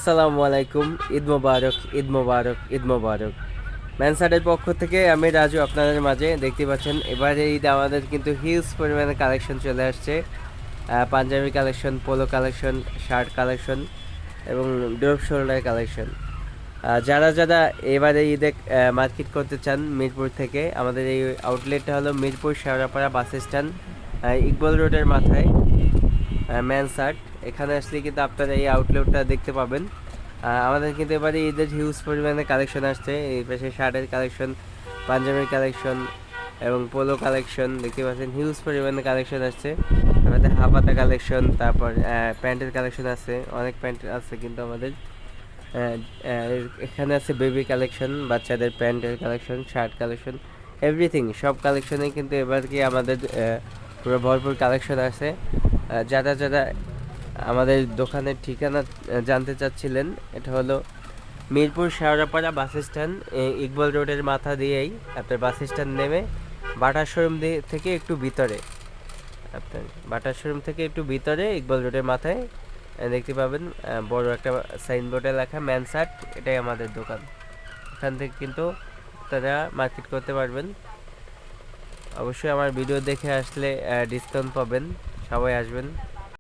আসসালামু আলাইকুম। ঈদ মোবারক, ঈদ মোবারক, ঈদ মোবারক। ম্যানসারের পক্ষ থেকে আমি রাজু আপনাদের মাঝে দেখতে পাচ্ছেন এবারে ঈদ আমাদের কিন্তু হিউজ পরিমাণে কালেকশন চলে আসছে। Punjabi collection, polo collection, shirt collection এবং ড্রপ শোল্ডার কালেকশন। যারা যারা এবারে ঈদে মার্কেট করতে চান মিরপুর থেকে, আমাদের এই আউটলেটটা হলো মিরপুর শেওড়াপাড়া বাস স্ট্যান্ড, ইকবাল রোডের মাথায় ম্যানসার্ট। এখানে আসলে কিন্তু আপনারা এই আউটলেটটা দেখতে পাবেন। আমাদের কিন্তু এবারে ঈদের হিউজ পরিমাণে কালেকশন আসছে। এই পাশে শার্টের কালেকশন, পাঞ্জাবির কালেকশন এবং পোলো কালেকশন দেখতে পাচ্ছেন, হিউজ পরিমাণে কালেকশন আসছে। আমাদের হাফাতা কালেকশন, তারপর প্যান্টের কালেকশন আছে, অনেক প্যান্ট আছে কিন্তু আমাদের। এখানে আছে বেবি কালেকশন, বাচ্চাদের প্যান্টের কালেকশন, শার্ট কালেকশন, এভরিথিং সব কালেকশনেই কিন্তু এবার কি আমাদের পুরো ভরপুর কালেকশন আছে। যারা যারা আমাদের দোকানের ঠিকানা জানতে চাচ্ছিলেন, এটা হলো মিরপুর শেওড়াপাড়া বাস স্ট্যান্ড, ইকবাল রোডের মাথা দিয়েই আপনার বাস স্ট্যান্ড নেমে বাটার শোরুম থেকে একটু ভিতরে, আপনার বাটার শোরুম থেকে একটু ভিতরে ইকবাল রোডের মাথায় দেখতে পাবেন বড় একটা সাইনবোর্ডে লেখা ম্যানসার্ট, এটাই আমাদের দোকান। এখান থেকে কিন্তু তারা মার্কেট করতে পারবেন। অবশ্যই আমার ভিডিও দেখে আসলে ডিসকাউন্ট পাবেন। সবাই আসবেন।